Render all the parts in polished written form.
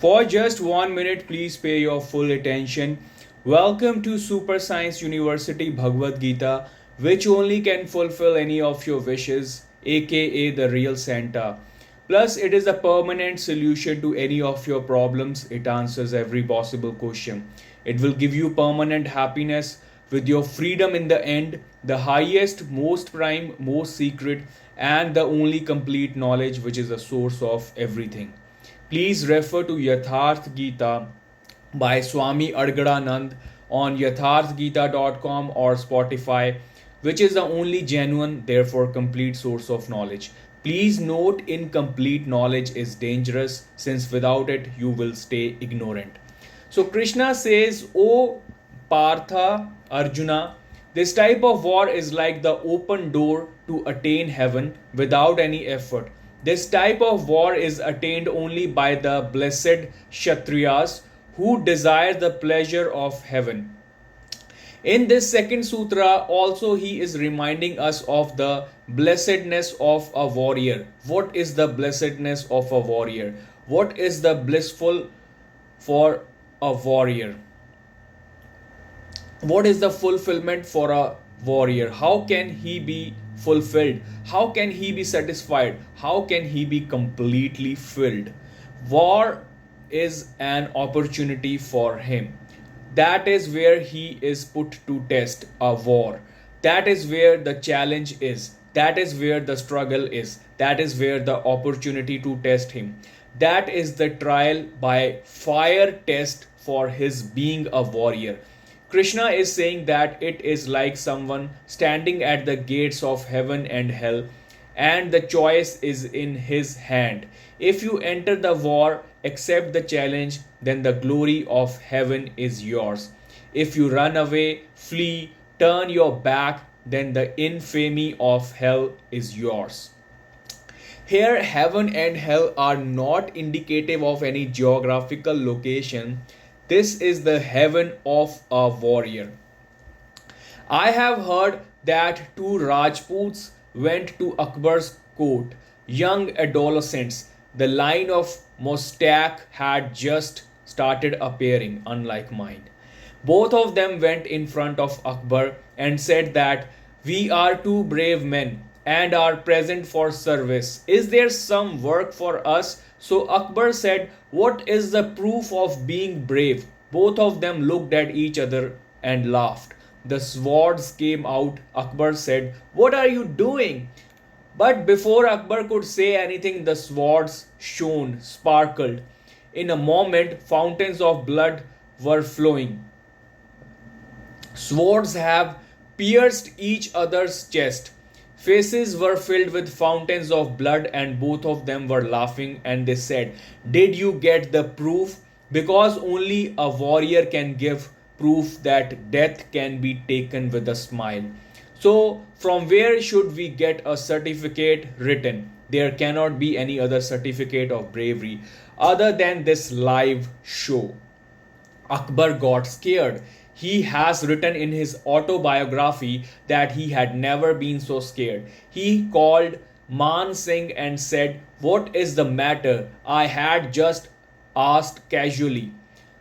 For just 1 minute, please pay your full attention. Welcome to Super Science University Bhagavad-Gita, which only can fulfill any of your wishes, aka the real Santa. Plus, it is a permanent solution to any of your problems. It answers every possible question. It will give you permanent happiness with your freedom in the end, the highest, most prime, most secret, and the only complete knowledge which is the source of everything. Please refer to Yatharth Gita by Swami Adgadanand on yatharthgita.com or Spotify, which is the only genuine, therefore complete source of knowledge. Please note incomplete knowledge is dangerous since without it you will stay ignorant. So Krishna says, O Partha, Arjuna, this type of war is like the open door to attain heaven without any effort. This type of war is attained only by the blessed Kshatriyas who desire the pleasure of heaven. In this second sutra, also he is reminding us of the blessedness of a warrior. What is the blessedness of a warrior? What is the blissful for a warrior? What is the fulfillment for a warrior? How can he be fulfilled? How can he be satisfied? How can he be completely filled? War is an opportunity for him. That is where he is put to test, a war. That is where the challenge is. That is where the struggle is. That is where the opportunity to test him. That is the trial by fire test for his being a warrior. Krishna is saying that it is like someone standing at the gates of heaven and hell, and the choice is in his hand. If you enter the war, accept the challenge, then the glory of heaven is yours. If you run away, flee, turn your back, then the infamy of hell is yours. Here, heaven and hell are not indicative of any geographical location. This is the heaven of a warrior. I have heard that two Rajputs went to Akbar's court, young adolescents. The line of mustache had just started appearing, unlike mine. Both of them went in front of Akbar and said that we are two brave men and are present for service. Is there some work for us? So Akbar said, what is the proof of being brave? Both of them looked at each other and laughed. The swords came out. Akbar said, what are you doing? But before Akbar could say anything, the swords shone, sparkled. In a moment, fountains of blood were flowing. Swords have pierced each other's chest. Faces were filled with fountains of blood, and both of them were laughing. And they said, did you get the proof? Because only a warrior can give proof that death can be taken with a smile. So, from where should we get a certificate written? There cannot be any other certificate of bravery other than this live show. Akbar got scared. He has written in his autobiography that he had never been so scared. He called Man Singh and said, what is the matter? I had just asked casually.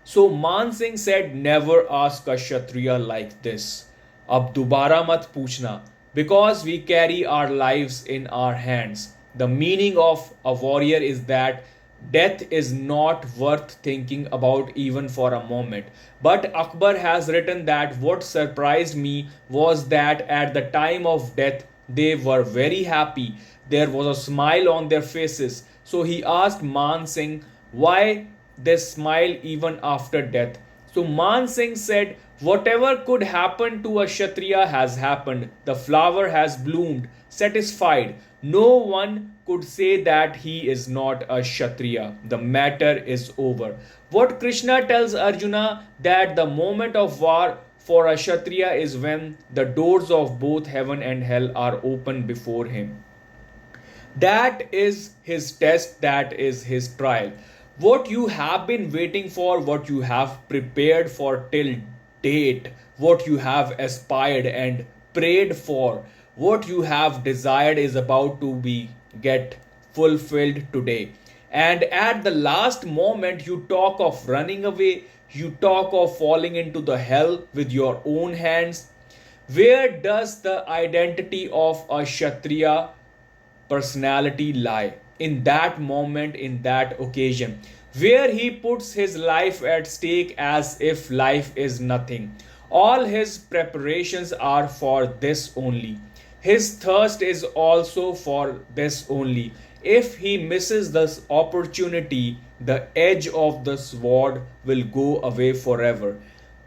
So Man Singh said, never ask a Kshatriya like this. Ab dobara mat puchna. Because we carry our lives in our hands. The meaning of a warrior is that death is not worth thinking about even for a moment. But Akbar has written that what surprised me was that at the time of death, they were very happy. There was a smile on their faces. So he asked Man Singh, why they smile even after death? So Man Singh said, whatever could happen to a Kshatriya has happened. The flower has bloomed, satisfied. No one could say that he is not a Kshatriya. The matter is over. What Krishna tells Arjuna that the moment of war for a Kshatriya is when the doors of both heaven and hell are open before him. That is his test, that is his trial. What you have been waiting for, what you have prepared for till date, what you have aspired and prayed for, what you have desired is about to be get fulfilled today. And at the last moment, you talk of running away, you talk of falling into the hell with your own hands. Where does the identity of a Kshatriya personality lie? In that moment, in that occasion, where he puts his life at stake as if life is nothing. All his preparations are for this only. His thirst is also for this only. If he misses this opportunity, the edge of the sword will go away forever.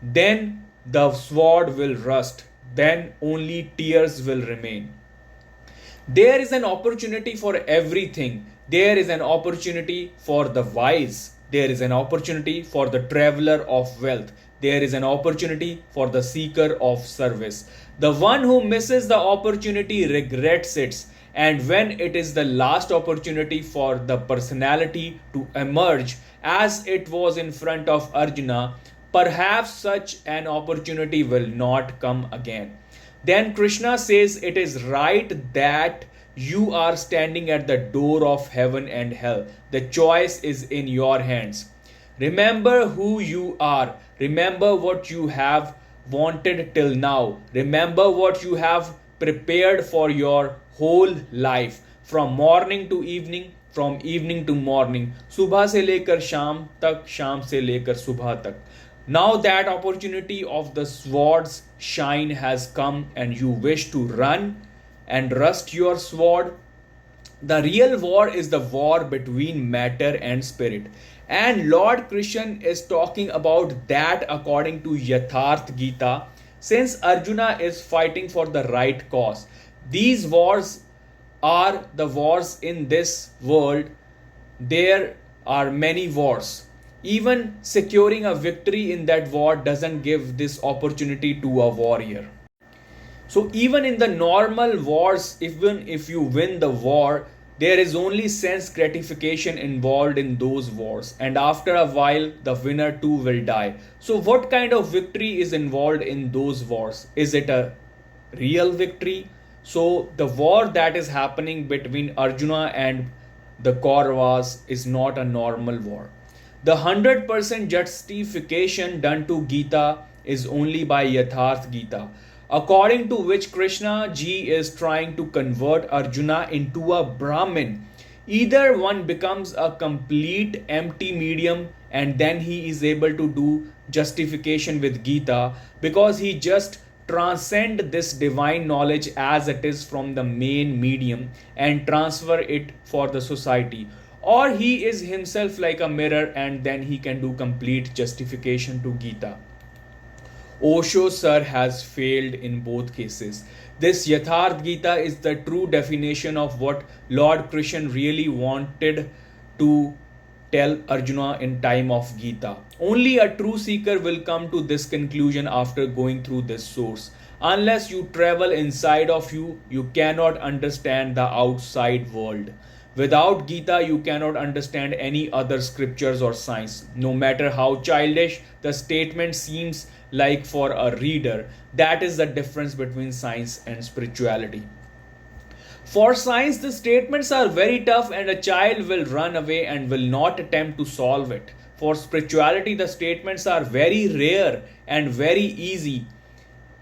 Then the sword will rust. Then only tears will remain. There is an opportunity for everything. There is an opportunity for the wise. There is an opportunity for the traveler of wealth. There is an opportunity for the seeker of service. The one who misses the opportunity regrets it. And when it is the last opportunity for the personality to emerge, as it was in front of Arjuna, perhaps such an opportunity will not come again. Then Krishna says it is right that you are standing at the door of heaven and hell. The choice is in your hands. Remember who you are. Remember what you have wanted till now. Remember what you have prepared for your whole life. From morning to evening, from evening to morning. सुबह से लेकर शाम तक, शाम से लेकर सुबह तक. Now that opportunity of the sword's shine has come and you wish to run and rust your sword. The real war is the war between matter and spirit. And Lord Krishna is talking about that according to Yatharth Gita, since Arjuna is fighting for the right cause. These wars are the wars in this world. There are many wars. Even securing a victory in that war doesn't give this opportunity to a warrior. So even in the normal wars, even if you win the war, there is only sense gratification involved in those wars, and after a while the winner too will die. So what kind of victory is involved in those wars? Is it a real victory? So the war that is happening between Arjuna and the Kauravas is not a normal war. The 100% justification done to Gita is only by Yatharth Gita, according to which Krishna ji is trying to convert Arjuna into a Brahmin. Either one becomes a complete empty medium and then he is able to do justification with Gita, because he just transcend this divine knowledge as it is from the main medium and transfer it for the society, or he is himself like a mirror and then he can do complete justification to Gita. Osho sir has failed in both cases. This Yatharth Gita is the true definition of what Lord Krishna really wanted to tell Arjuna in time of Gita. Only a true seeker will come to this conclusion after going through this source. Unless you travel inside of you, you cannot understand the outside world. Without Gita, you cannot understand any other scriptures or science. No matter how childish the statement seems like for a reader, that is the difference between science and spirituality. For science, the statements are very tough and a child will run away and will not attempt to solve it. For spirituality, the statements are very rare and very easy.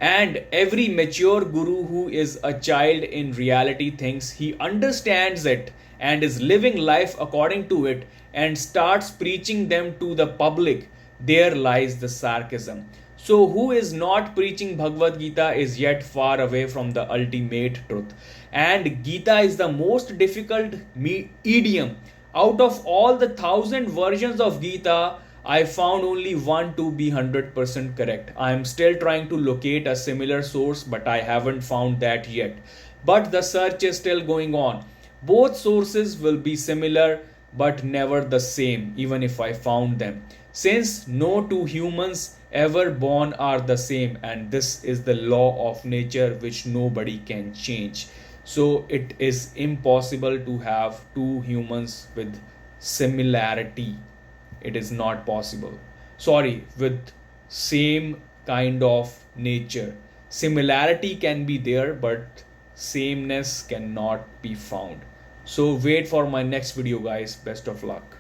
And every mature guru who is a child in reality thinks he understands it and is living life according to it and starts preaching them to the public. There lies the sarcasm. So who is not preaching Bhagavad-Gita is yet far away from the ultimate truth. And Gita is the most difficult idiom. Out of all the 1,000 versions of Gita, I found only one to be 100% correct. I am still trying to locate a similar source, but I haven't found that yet. But the search is still going on. Both sources will be similar, but never the same, even if I found them. Since no two humans ever born are the same, and this is the law of nature which nobody can change. So it is impossible to have two humans with similarity. It is not possible. Sorry, with same kind of nature. Similarity can be there, but sameness cannot be found. So wait for my next video, guys. Best of luck.